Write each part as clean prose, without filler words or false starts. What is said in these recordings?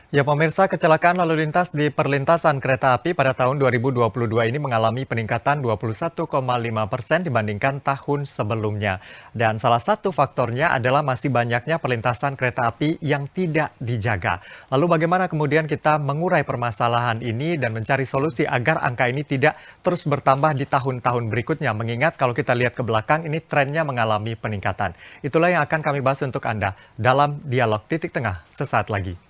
Ya pemirsa, kecelakaan lalu lintas di perlintasan kereta api pada tahun 2022 ini mengalami peningkatan 21,5% dibandingkan tahun sebelumnya. Dan salah satu faktornya adalah masih banyaknya perlintasan kereta api yang tidak dijaga. Lalu bagaimana kemudian kita mengurai permasalahan ini dan mencari solusi agar angka ini tidak terus bertambah di tahun-tahun berikutnya. Mengingat kalau kita lihat ke belakang ini trennya mengalami peningkatan. Itulah yang akan kami bahas untuk Anda dalam Dialog Titik Tengah sesaat lagi.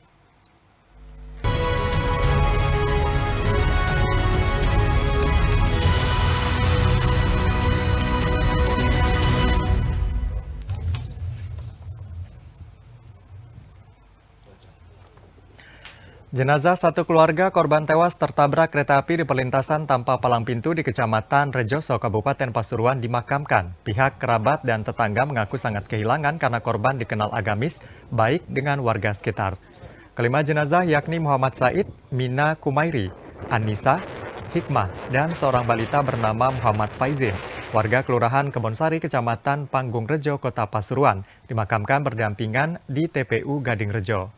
Jenazah satu keluarga korban tewas tertabrak kereta api di perlintasan tanpa palang pintu di Kecamatan Rejoso, Kabupaten Pasuruan dimakamkan. Pihak kerabat dan tetangga mengaku sangat kehilangan karena korban dikenal agamis, baik dengan warga sekitar. Kelima jenazah yakni Muhammad Said, Mina Kumairi, Anissa, Hikmah, dan seorang balita bernama Muhammad Faizin, warga Kelurahan Kebonsari, Kecamatan Panggung Rejo, Kota Pasuruan, dimakamkan berdampingan di TPU Gading Rejo.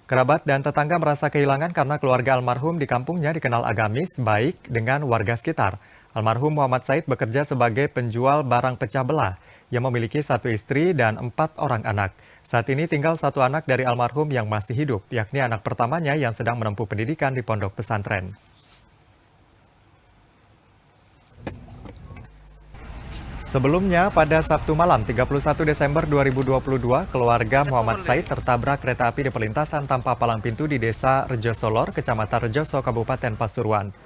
Kerabat dan tetangga merasa kehilangan karena keluarga almarhum di kampungnya dikenal agamis, baik dengan warga sekitar. Almarhum Muhammad Said bekerja sebagai penjual barang pecah belah yang memiliki satu istri dan 4 orang anak. Saat ini tinggal satu anak dari almarhum yang masih hidup, yakni anak pertamanya yang sedang menempuh pendidikan di pondok pesantren. Sebelumnya, pada Sabtu malam 31 Desember 2022, keluarga Muhammad Said tertabrak kereta api di perlintasan tanpa palang pintu di Desa Rejosolor, Kecamatan Rejoso, Kabupaten Pasuruan.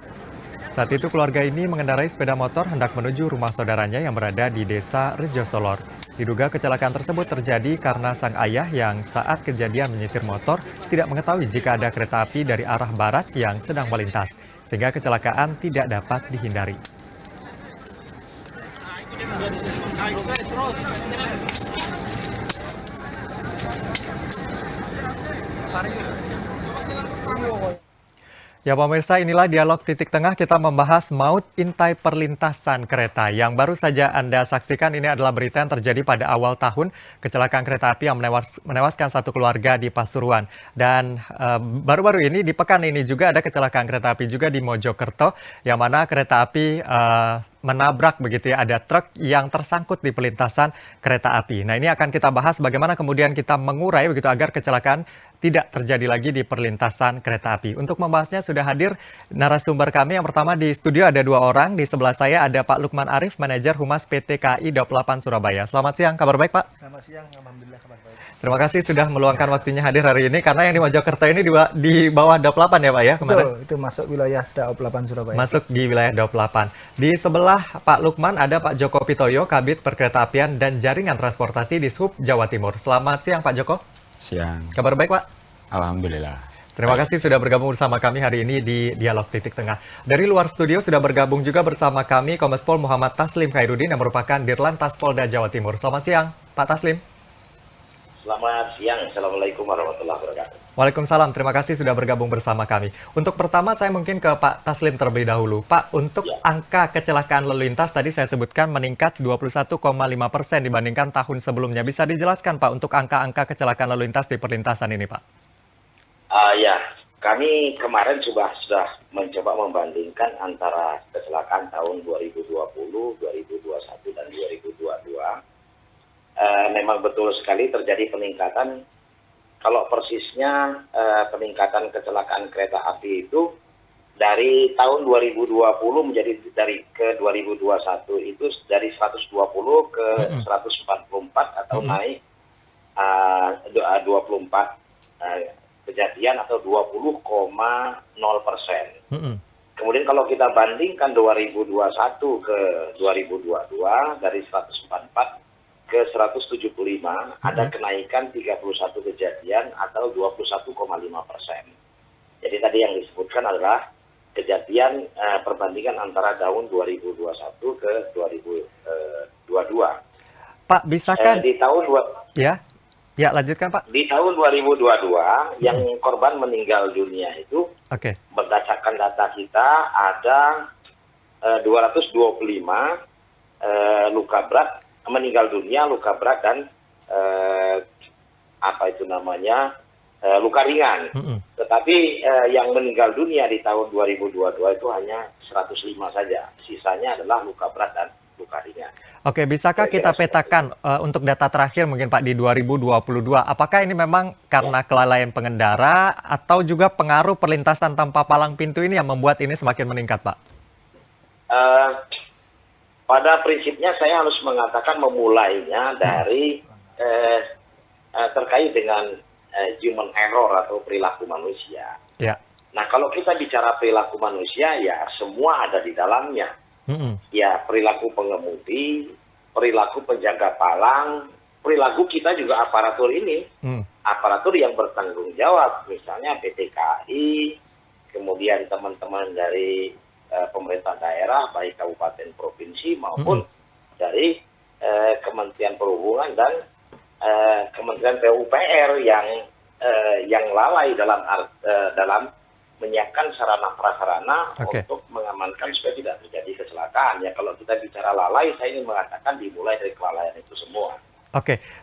Saat itu keluarga ini mengendarai sepeda motor hendak menuju rumah saudaranya yang berada di Desa Rejosolor. Diduga kecelakaan tersebut terjadi karena sang ayah yang saat kejadian menyetir motor tidak mengetahui jika ada kereta api dari arah barat yang sedang melintas, sehingga kecelakaan tidak dapat dihindari. Ya pemirsa, inilah Dialog Titik Tengah, kita membahas maut intai perlintasan kereta. Yang baru saja Anda saksikan ini adalah berita yang terjadi pada awal tahun, kecelakaan kereta api yang menewaskan satu keluarga di Pasuruan. Dan baru-baru ini di pekan ini juga ada kecelakaan kereta api juga di Mojokerto, yang mana kereta api menabrak begitu ya, ada truk yang tersangkut di perlintasan kereta api. Nah, ini akan kita bahas bagaimana kemudian kita mengurai begitu agar kecelakaan tidak terjadi lagi di perlintasan kereta api. Untuk membahasnya sudah hadir narasumber kami. Yang pertama di studio ada 2 orang. Di sebelah saya ada Pak Lukman Arif, Manajer Humas PT KAI Daup 8 Surabaya. Selamat siang, kabar baik Pak? Selamat siang, alhamdulillah kabar baik. Terima kasih sudah meluangkan waktunya hadir hari ini, karena yang di Mojokerto ini di bawah Daup 8 ya Pak ya kemarin? Betul, itu masuk wilayah Daup 8 Surabaya. Masuk di wilayah Daup 8. Di sebelah Pak Lukman ada Pak Joko Pitoyo, Kabid Perkeretaapian dan Jaringan Transportasi di Sub Jawa Timur. Selamat siang Pak Joko. Siang. Kabar baik Pak? Alhamdulillah. Terima kasih sudah bergabung bersama kami hari ini di Dialog Titik Tengah. Dari luar studio sudah bergabung juga bersama kami Kombes Pol Muhammad Taslim Khairuddin yang merupakan Dirlantas Polda Jawa Timur. Selamat siang Pak Taslim. Selamat siang, Assalamualaikum warahmatullahi wabarakatuh. Waalaikumsalam, terima kasih sudah bergabung bersama kami. Untuk pertama saya mungkin ke Pak Taslim terlebih dahulu. Pak, untuk angka kecelakaan lalu lintas tadi saya sebutkan meningkat 21,5% dibandingkan tahun sebelumnya. Bisa dijelaskan Pak untuk angka-angka kecelakaan lalu lintas di perlintasan ini Pak? Ya, kami kemarin sudah mencoba membandingkan antara kecelakaan tahun 2020, 2021, dan 2022. Memang betul sekali terjadi peningkatan. Kalau persisnya peningkatan kecelakaan kereta api itu dari tahun 2020 menjadi ke 2021 itu dari 120 ke 144 atau naik 24 kejadian atau 20,0%. Kemudian kalau kita bandingkan 2021 ke 2022 dari 144 ke 175 ada kenaikan 31 kejadian atau 21,5%. Jadi tadi yang disebutkan adalah kejadian perbandingan antara tahun 2021 ke 2022. Pak, bisakah di tahun Ya, lanjutkan Pak. Di tahun 2022 yang korban meninggal dunia itu berdasarkan data kita ada 225 luka berat, meninggal dunia, luka berat dan luka ringan. Tetapi yang meninggal dunia di tahun 2022 itu hanya 105 saja. Sisanya adalah luka berat dan luka ringan. Oke, bisakah kita petakan untuk data terakhir mungkin Pak di 2022, apakah ini memang karena kelalaian pengendara atau juga pengaruh perlintasan tanpa palang pintu ini yang membuat ini semakin meningkat, Pak? Pada prinsipnya saya harus mengatakan memulainya dari terkait dengan human error atau perilaku manusia. Ya. Nah, kalau kita bicara perilaku manusia, ya semua ada di dalamnya. Ya, perilaku pengemudi, perilaku penjaga palang, perilaku kita juga aparatur ini. Aparatur yang bertanggung jawab, misalnya PT KAI, kemudian teman-teman dari pemerintah daerah, baik kabupaten, provinsi, maupun dari Kementerian Perhubungan dan Kementerian PUPR yang lalai dalam menyiapkan sarana prasarana untuk mengamankan supaya tidak terjadi kecelakaan. Ya, kalau kita bicara lalai, saya ingin mengatakan dimulai dari kelalaian itu semua.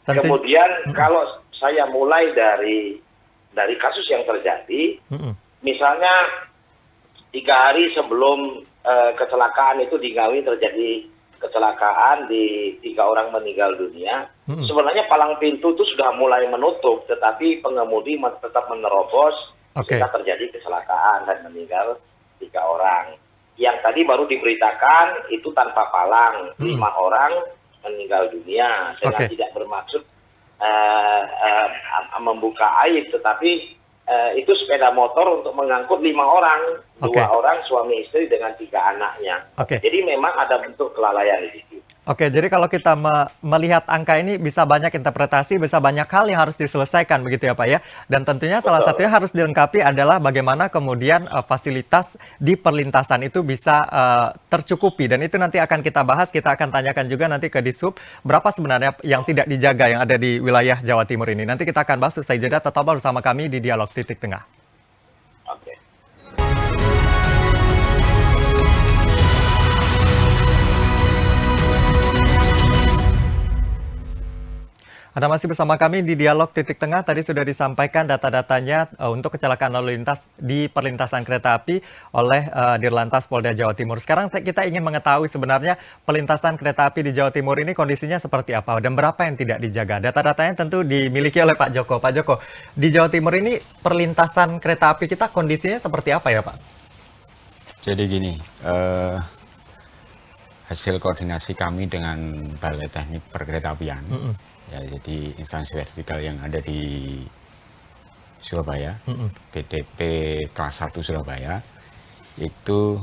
Kemudian kalau saya mulai dari kasus yang terjadi, misalnya 3 hari sebelum kecelakaan itu di Ngawi terjadi kecelakaan di 3 orang meninggal dunia. Sebenarnya palang pintu itu sudah mulai menutup, tetapi pengemudi tetap menerobos. Sehingga terjadi kecelakaan dan meninggal 3 orang. Yang tadi baru diberitakan itu tanpa palang, 5 orang meninggal dunia. Saya tidak bermaksud membuka aib, tetapi itu sepeda motor untuk mengangkut 5 orang, 2 orang suami istri dengan 3 anaknya. Jadi memang ada bentuk kelalaian di situ. Jadi kalau kita melihat angka ini bisa banyak interpretasi, bisa banyak hal yang harus diselesaikan begitu ya Pak ya. Dan tentunya salah satunya harus dilengkapi adalah bagaimana kemudian fasilitas di perlintasan itu bisa tercukupi. Dan itu nanti akan kita bahas, kita akan tanyakan juga nanti ke Dishub berapa sebenarnya yang tidak dijaga yang ada di wilayah Jawa Timur ini. Nanti kita akan bahas usai jeda, tetap bersama kami di Dialog Titik Tengah. Anda masih bersama kami di Dialog Titik Tengah. Tadi sudah disampaikan data-datanya untuk kecelakaan lalu lintas di perlintasan kereta api oleh Dirlantas Polda Jawa Timur. Sekarang kita ingin mengetahui sebenarnya perlintasan kereta api di Jawa Timur ini kondisinya seperti apa dan berapa yang tidak dijaga. Data-datanya tentu dimiliki oleh Pak Joko. Pak Joko, di Jawa Timur ini perlintasan kereta api kita kondisinya seperti apa ya Pak? Jadi gini, hasil koordinasi kami dengan Balai Teknik Perkeretaapian, ya, jadi instansi vertikal yang ada di Surabaya, PTP kelas 1 Surabaya, itu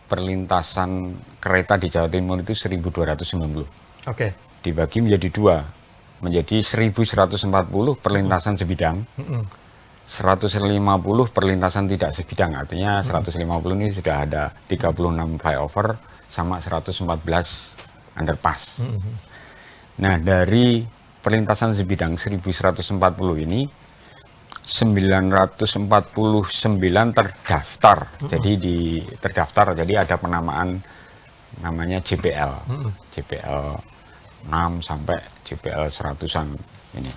perlintasan kereta di Jawa Timur itu 1.290. Dibagi menjadi 2, menjadi 1.140 perlintasan sebidang, 150 perlintasan tidak sebidang, artinya 150 ini sudah ada 36 flyover sama 114 underpass. Nah, dari perlintasan sebidang 1.140 ini 949 terdaftar. Jadi terdaftar, jadi ada penamaan namanya JPL. JPL 6 sampai JPL 100-an ini.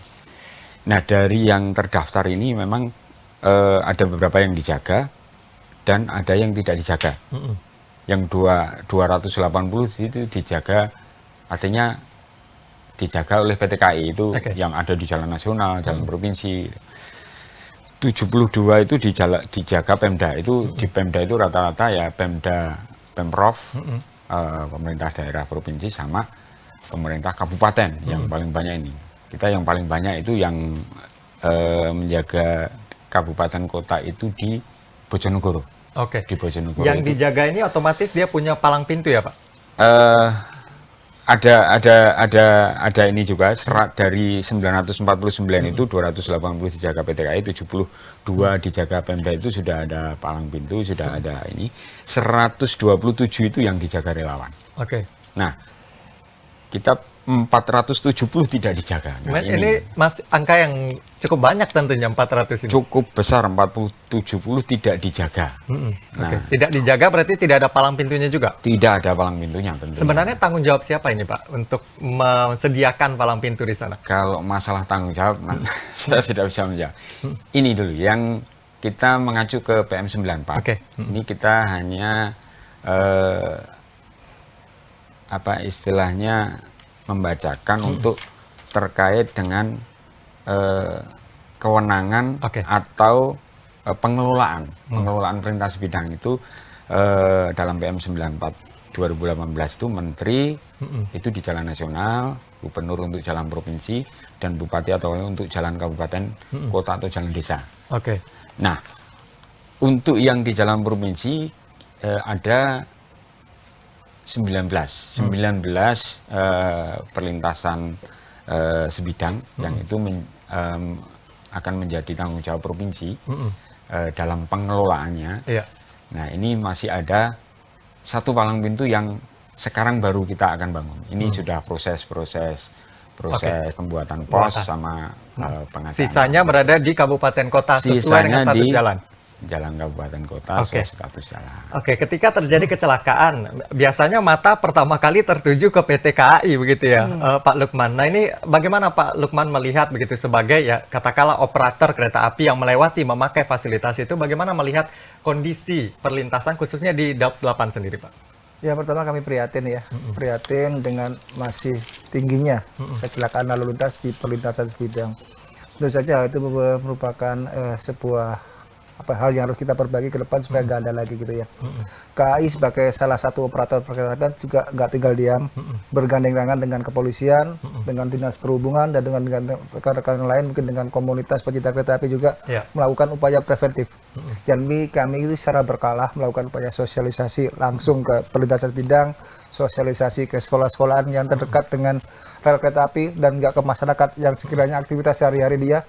Nah, dari yang terdaftar ini memang ada beberapa yang dijaga dan ada yang tidak dijaga. Yang 280 itu dijaga, artinya dijaga oleh PT KAI itu yang ada di jalan nasional, jalan provinsi. 72 itu dijaga Pemda. Itu di Pemda itu rata-rata ya Pemprov, pemerintah daerah provinsi sama pemerintah kabupaten yang paling banyak ini. Kita yang paling banyak itu yang menjaga kabupaten kota itu di Bojonegoro. Di Bojonegoro. Yang itu dijaga ini otomatis dia punya palang pintu ya Pak? Ada ini juga, dari 949 itu 280 dijaga PT KAI, 72 dijaga Pemda itu sudah ada palang pintu, sudah ada ini. 127 itu yang dijaga relawan. Nah, kita 470 tidak dijaga. Nah, ini masih angka yang cukup banyak tentunya 400 ini. Cukup besar, 40-70 tidak dijaga. Oke. Tidak dijaga berarti tidak ada palang pintunya juga? Tidak ada palang pintunya tentunya. Sebenarnya tanggung jawab siapa ini Pak untuk menyediakan palang pintu di sana? Kalau masalah tanggung jawab, saya tidak bisa menjawab. Ini dulu, yang kita mengacu ke PM94. Ini kita hanya apa istilahnya membacakan untuk terkait dengan kewenangan atau pengelolaan perlintas bidang itu dalam PM94 2018 itu menteri itu di jalan nasional, gubernur untuk jalan provinsi, dan bupati atau wali untuk jalan kabupaten, kota atau jalan desa. Nah, untuk yang di jalan provinsi ada 19 perlintasan sebidang yang itu akan menjadi tanggung jawab provinsi dalam pengelolaannya. Nah, ini masih ada satu palang pintu yang sekarang baru kita akan bangun. Ini sudah proses pembuatan pos sama pengadaan. Sisanya berada di kabupaten kota sesuai dengan status jalan. Jalan kabupaten kota sesuai status jalan. Ketika terjadi kecelakaan, biasanya mata pertama kali tertuju ke PT KAI begitu ya, Pak Lukman. Nah, ini bagaimana Pak Lukman melihat begitu sebagai ya katakanlah operator kereta api yang melewati memakai fasilitas itu, bagaimana melihat kondisi perlintasan khususnya di Daops 8 sendiri, Pak? Ya, pertama kami prihatin ya, prihatin dengan masih tingginya kecelakaan lalu lintas di perlintasan sebidang. Tentu saja hal itu merupakan sebuah hal yang harus kita perbaiki ke depan supaya nggak ada lagi gitu ya. KAI sebagai salah satu operator perkereta apian juga nggak tinggal diam, bergandeng tangan dengan kepolisian, dengan dinas perhubungan, dan dengan rekan-rekan lain, mungkin dengan komunitas pecinta kereta api juga melakukan upaya preventif. Jadi kami itu secara berkala melakukan upaya sosialisasi langsung ke perlintasan bidang, sosialisasi ke sekolah-sekolahan yang terdekat dengan rel kereta api, dan nggak ke masyarakat yang sekiranya aktivitas sehari-hari dia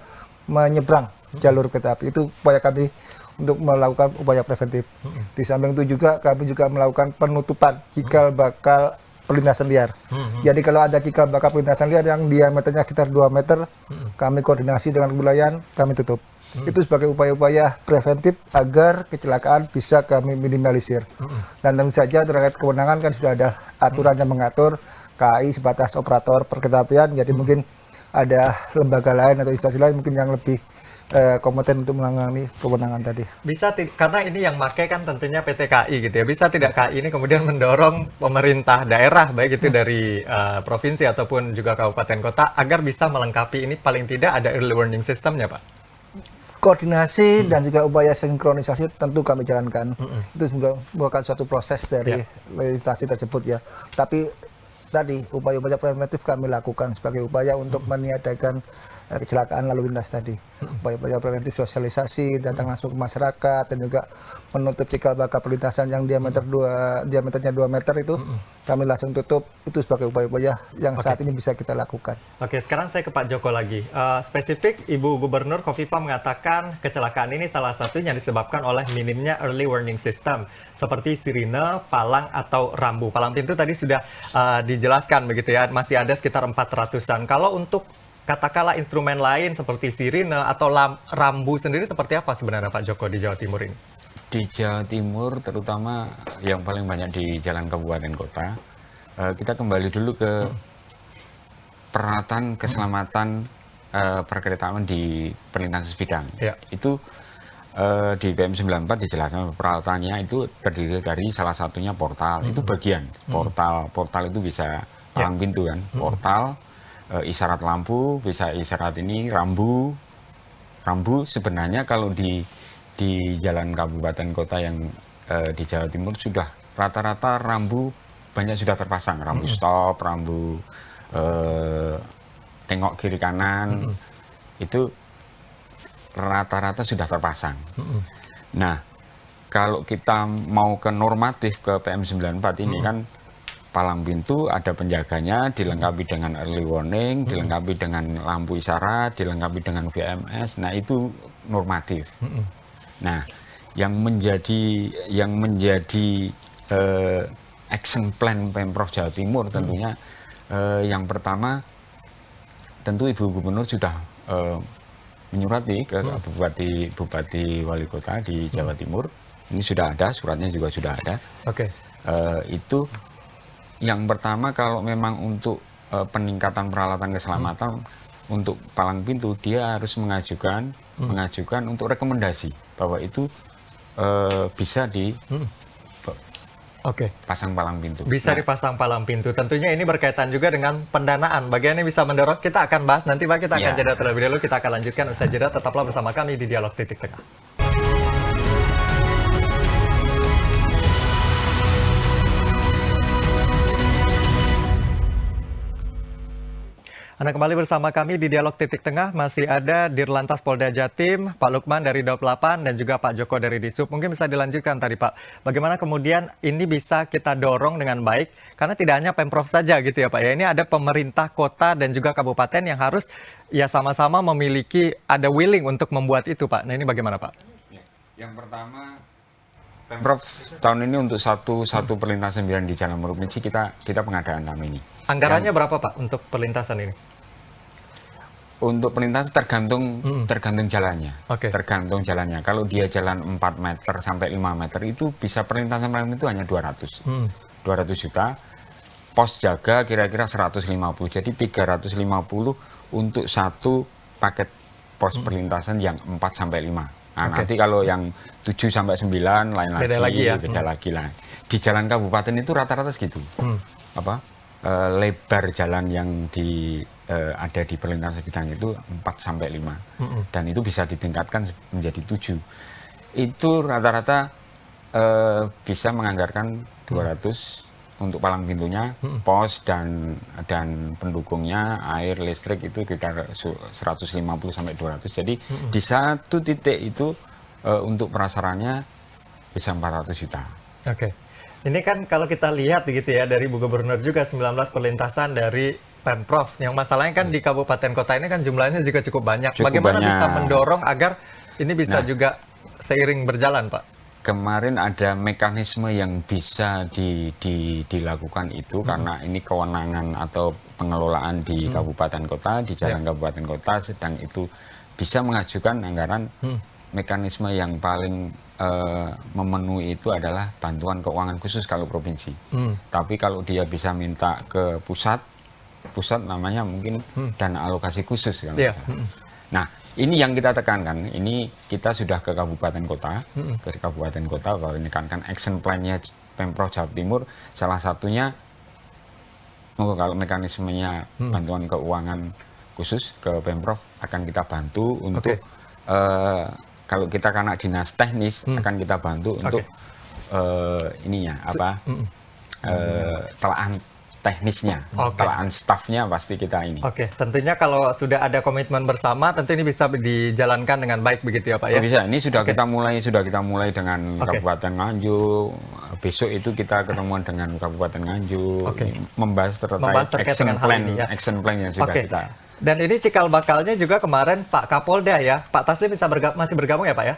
menyeberang jalur kereta api. Itu upaya kami untuk melakukan upaya preventif. Di samping itu juga kami juga melakukan penutupan cikal bakal perlintasan liar. Jadi kalau ada cikal bakal perlintasan liar yang diameternya sekitar 2 meter, kami koordinasi dengan kewilayahan, kami tutup. Itu sebagai upaya-upaya preventif agar kecelakaan bisa kami minimalisir. Dan tentu saja terkait kewenangan kan sudah ada aturan yang mengatur, KAI sebatas operator perkereta-apian, jadi mungkin ada lembaga lain atau instansi lain mungkin yang lebih kompeten untuk menangani kewenangan tadi. Bisa karena ini yang pakai kan tentunya PT KAI gitu ya. Bisa tidak KAI ini kemudian mendorong pemerintah daerah baik itu dari provinsi ataupun juga kabupaten kota agar bisa melengkapi ini, paling tidak ada early warning systemnya, Pak? Koordinasi dan juga upaya sinkronisasi tentu kami jalankan. Itu merupakan suatu proses dari legislasi tersebut ya. Tapi tadi upaya-upaya preventif kami lakukan sebagai upaya untuk meniadakan kecelakaan lalu lintas tadi. Upaya-upaya preventif, sosialisasi, datang langsung ke masyarakat, dan juga menutup cikal bakal perlintasan yang diameternya 2 meter itu kami langsung tutup. Itu sebagai upaya-upaya yang saat ini bisa kita lakukan. Sekarang saya ke Pak Joko lagi. Spesifik Ibu Gubernur Khofifah mengatakan kecelakaan ini salah satunya disebabkan oleh minimnya early warning system seperti sirine, palang atau rambu. Palang pintu tadi sudah dijelaskan begitu ya, masih ada sekitar 400-an. Kalau untuk katakanlah instrumen lain seperti sirine atau rambu sendiri seperti apa sebenarnya Pak Joko di Jawa Timur ini? Di Jawa Timur terutama yang paling banyak di jalan kabupaten kota, kita kembali dulu ke peralatan keselamatan perkeretaapian di perlintasan sebidang. Itu di PM94 dijelaskan peralatannya itu terdiri dari salah satunya portal, itu bagian portal itu bisa palang pintu kan, portal, isyarat lampu, bisa isyarat ini, rambu sebenarnya kalau di jalan kabupaten kota yang di Jawa Timur sudah rata-rata rambu banyak sudah terpasang, rambu stop, rambu tengok kiri kanan, itu rata-rata sudah terpasang. Nah, kalau kita mau ke normatif ke PM94 ini kan palang pintu ada penjaganya, dilengkapi dengan early warning, dilengkapi dengan lampu isyarat, dilengkapi dengan VMS. Nah, itu normatif. Nah, yang menjadi action plan Pemprov Jawa Timur tentunya Yang pertama, tentu Ibu Gubernur sudah menyurati ke Bupati Wali Kota di Jawa Timur. Ini sudah ada, suratnya juga sudah ada. Oke. Itu yang pertama, kalau memang untuk peningkatan peralatan keselamatan untuk palang pintu, dia harus mengajukan untuk rekomendasi bahwa itu bisa pasang palang pintu. Bisa dipasang palang pintu. Tentunya ini berkaitan juga dengan pendanaan. Bagian ini bisa mendorong, kita akan bahas nanti Pak. Kita akan jeda terlebih dahulu. Kita akan lanjutkan usai jeda. Tetaplah bersama kami di Dialog Titik Tengah. Anda kembali bersama kami di Dialog Titik Tengah. Masih ada Dirlantas Polda Jatim, Pak Lukman dari Daop 8, dan juga Pak Joko dari Disub. Mungkin bisa dilanjutkan tadi Pak, bagaimana kemudian ini bisa kita dorong dengan baik, karena tidak hanya Pemprov saja gitu ya Pak ya. Ini ada pemerintah kota dan juga kabupaten yang harus ya sama-sama memiliki, ada willing untuk membuat itu Pak. Nah ini bagaimana Pak? Yang pertama, Pemprov tahun ini untuk satu perlintasan sembilan di Jalan Provinsi kita pengadaan tahun ini. Anggarannya berapa Pak untuk perlintasan ini? Untuk perlintasan tergantung jalannya. Tergantung jalannya. Kalau dia jalan 4 meter sampai 5 meter itu bisa perlintasan itu hanya 200. 200 juta. Pos jaga kira-kira 150. Jadi 350 untuk satu paket pos perlintasan yang 4 sampai 5. Nah, nanti kalau yang 7 sampai 9 lain lagi, beda lagi lah. Di jalan kabupaten itu rata-rata segitu. Lebar jalan yang ada di perlintasan bidang itu 4 sampai 5. Dan itu bisa ditingkatkan menjadi 7. Itu rata-rata bisa menganggarkan 200 untuk palang pintunya, pos dan pendukungnya, air, listrik itu sekitar 150 sampai 200. Jadi di satu titik itu untuk prasarannya bisa 400 juta. Ini kan kalau kita lihat gitu ya, dari Bu Gubernur juga 19 perlintasan dari Pemprov. Yang masalahnya kan di kabupaten kota ini kan jumlahnya juga cukup banyak. Bagaimana bisa mendorong agar ini bisa juga seiring berjalan Pak? Kemarin ada mekanisme yang bisa dilakukan itu karena ini kewenangan atau pengelolaan di kabupaten kota, di jalan kabupaten kota, sedang itu bisa mengajukan anggaran. Mekanisme yang paling memenuhi itu adalah bantuan keuangan khusus kalau provinsi. Tapi kalau dia bisa minta ke pusat namanya mungkin dana alokasi khusus. Nah, ini yang kita tekankan. Ini kita sudah ke kabupaten kota, bahwa ini kan action plan-nya Pemprov Jawa Timur. Salah satunya kalau mekanismenya bantuan keuangan khusus ke Pemprov akan kita bantu untuk kalau kita karena dinas teknis akan kita bantu untuk telaan teknisnya, telaan stafnya pasti kita ini. Tentunya kalau sudah ada komitmen bersama, tentu ini bisa dijalankan dengan baik begitu ya Pak ya? Bisa, ini sudah kita mulai dengan Kabupaten Nganjuk. Besok itu kita ketemuan dengan Kabupaten Nganjuk, membahas terkait action plan yang sudah kita. Dan ini cikal bakalnya juga kemarin Pak Kapolda ya, Pak Taslim masih bergabung ya Pak ya?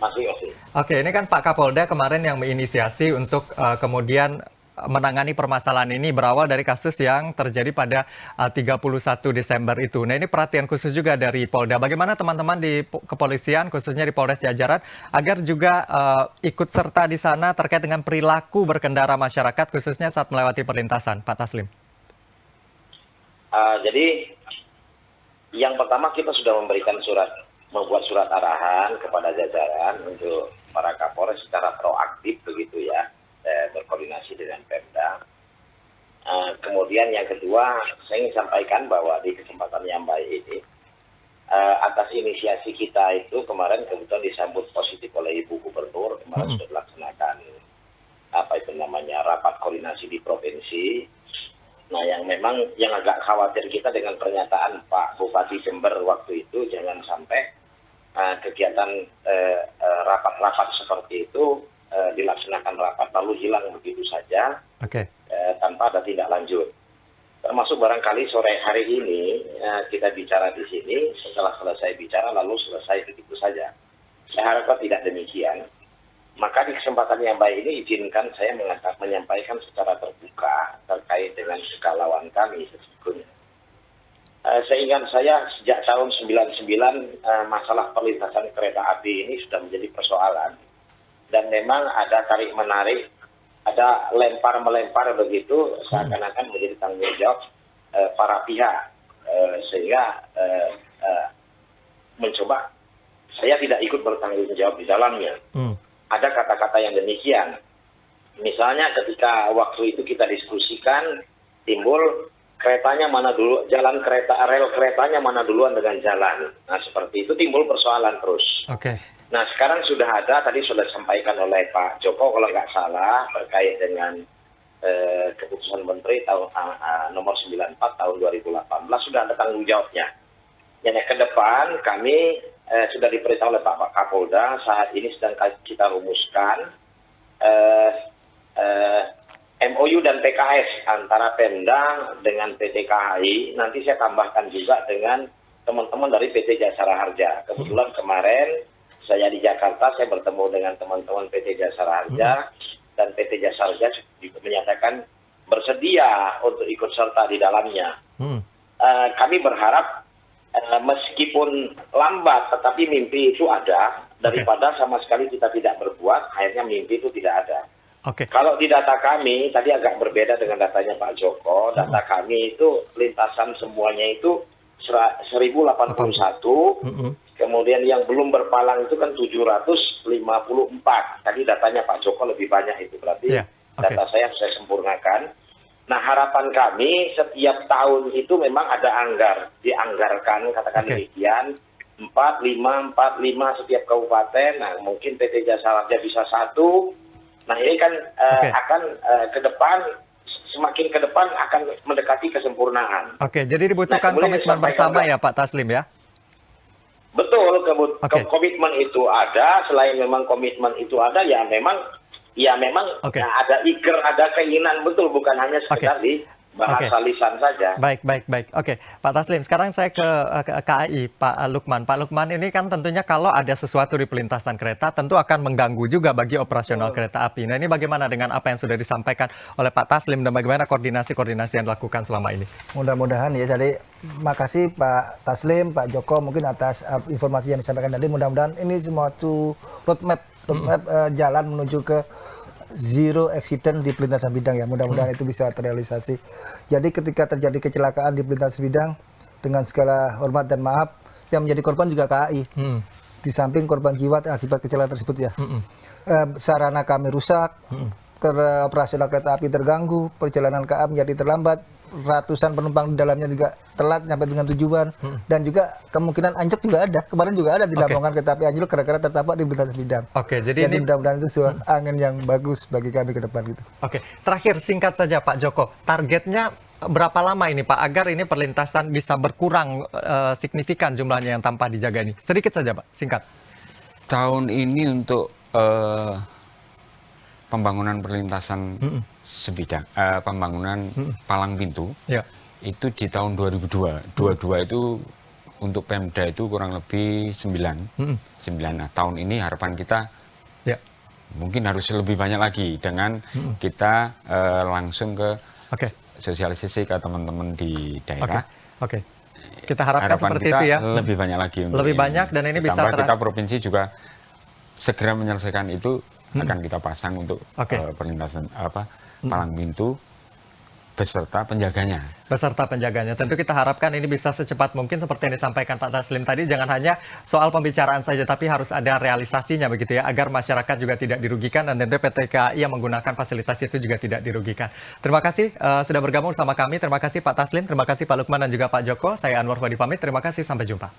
Masih. Ini kan Pak Kapolda kemarin yang menginisiasi untuk kemudian menangani permasalahan ini, berawal dari kasus yang terjadi pada 31 Desember itu. Nah ini perhatian khusus juga dari Polda. Bagaimana teman-teman di kepolisian, khususnya di Polres Jajaran, agar juga ikut serta di sana terkait dengan perilaku berkendara masyarakat, khususnya saat melewati perlintasan, Pak Taslim? Jadi yang pertama kita sudah membuat surat arahan kepada jajaran untuk para Kapolres secara proaktif begitu ya, berkoordinasi dengan Pemda. Kemudian yang kedua, saya ingin sampaikan bahwa di kesempatan yang baik ini, atas inisiasi kita itu kemarin kebetulan disambut positif oleh Ibu Gubernur. Kemarin sudah dilaksanakan rapat koordinasi di provinsi. Nah, yang agak khawatir kita dengan pernyataan Pak Bupati Jember waktu itu, jangan sampai kegiatan rapat-rapat seperti itu dilaksanakan rapat lalu hilang begitu saja tanpa ada tindak lanjut. Termasuk barangkali sore hari ini kita bicara di sini, setelah selesai bicara lalu selesai begitu saja. Saya harapkan tidak demikian. Maka di kesempatan yang baik ini izinkan saya menyampaikan secara terbuka terkait dengan kegalauan kami sebetulnya. Seingat saya sejak tahun 99 masalah perlintasan kereta api ini sudah menjadi persoalan. Dan memang ada tarik-menarik, ada lempar-melempar begitu, seakan-akan menjadi tanggung jawab para pihak. Sehingga mencoba, saya tidak ikut bertanggung jawab di dalamnya. Ada kata-kata yang demikian. Misalnya ketika waktu itu kita diskusikan, timbul keretanya mana dulu, rel keretanya mana duluan dengan jalan. Nah seperti itu timbul persoalan terus. Oke. Nah sekarang sudah ada, tadi sudah disampaikan oleh Pak Joko kalau nggak salah terkait dengan keputusan Menteri nomor 94 tahun 2018 sudah ada tanggung jawabnya. Yang ke depan kami sudah diperintah oleh Pak Kapolda, saat ini sedang kita rumuskan MOU dan PKS antara Pemda dengan PT KAI. Nanti saya tambahkan juga dengan teman-teman dari PT Jasara Harja. Kebetulan kemarin saya di Jakarta, saya bertemu dengan teman-teman PT Jasara Harja, dan PT Jasara Harja juga menyatakan bersedia untuk ikut serta di dalamnya. Kami berharap meskipun lambat, tetapi mimpi itu ada, daripada sama sekali kita tidak berbuat, akhirnya mimpi itu tidak ada. Kalau di data kami, tadi agak berbeda dengan datanya Pak Joko, data kami itu lintasan semuanya itu 1081, kemudian yang belum berpalang itu kan 754. Tadi datanya Pak Joko lebih banyak itu, berarti data saya sempurnakan. Nah harapan kami setiap tahun itu memang ada dianggarkan, katakan demikian, 45 setiap kabupaten. Nah mungkin PT Jasa Marga bisa 1. Nah ini kan akan ke depan, semakin ke depan akan mendekati kesempurnaan. Jadi dibutuhkan komitmen bersama ya Pak Taslim ya? Betul, komitmen itu ada. Selain memang komitmen itu ada, ya memang ada iker, ada keinginan, betul, bukan hanya sekedar di bahasa lisan saja. Baik. Pak Taslim, sekarang saya ke KAI, Pak Lukman. Pak Lukman, ini kan tentunya kalau ada sesuatu di pelintasan kereta, tentu akan mengganggu juga bagi operasional kereta api. Nah ini bagaimana dengan apa yang sudah disampaikan oleh Pak Taslim dan bagaimana koordinasi yang dilakukan selama ini? Mudah-mudahan ya, jadi makasih Pak Taslim, Pak Joko mungkin atas informasi yang disampaikan tadi. Mudah-mudahan ini semua roadmap jalan menuju ke zero accident di pelintasan bidang ya. Mudah-mudahan itu bisa terrealisasi. Jadi ketika terjadi kecelakaan di pelintasan bidang, dengan segala hormat dan maaf, yang menjadi korban juga KAI. Di samping korban jiwa akibat kecelakaan tersebut ya. Sarana kami rusak, operasional kereta api terganggu, perjalanan KA menjadi terlambat, ratusan penumpang di dalamnya juga telat sampai dengan tujuan, dan juga kemungkinan anjlok juga ada. Kemarin juga ada di Lamongan kereta api anjlok gara-gara tertabrak di pelintasan bidang. Jadi ini mudah-mudahan itu sebuah angin yang bagus bagi kami ke depan gitu. Terakhir singkat saja Pak Joko, targetnya berapa lama ini Pak agar ini perlintasan bisa berkurang signifikan jumlahnya yang tanpa dijaga ini? Sedikit saja Pak, singkat. Tahun ini untuk pembangunan perlintasan sebidang, pembangunan palang pintu, itu di tahun 2022 itu untuk Pemda itu kurang lebih 9. Nah, tahun ini harapan kita mungkin harus lebih banyak lagi dengan kita langsung ke sosialisasi ke teman-teman di daerah. Kita harapkan seperti kita itu ya. Lebih banyak lagi. Lebih banyak dan ini bisa kita provinsi juga segera menyelesaikan itu. Akan kita pasang untuk perlintasan palang pintu beserta penjaganya. Tentu kita harapkan ini bisa secepat mungkin seperti yang disampaikan Pak Taslim tadi, jangan hanya soal pembicaraan saja tapi harus ada realisasinya begitu ya, agar masyarakat juga tidak dirugikan dan tentu PT KAI yang menggunakan fasilitas itu juga tidak dirugikan. Terima kasih sudah bergabung sama kami. Terima kasih Pak Taslim, terima kasih Pak Lukman dan juga Pak Joko. Saya Anwar Fadi pamit. Terima kasih, sampai jumpa.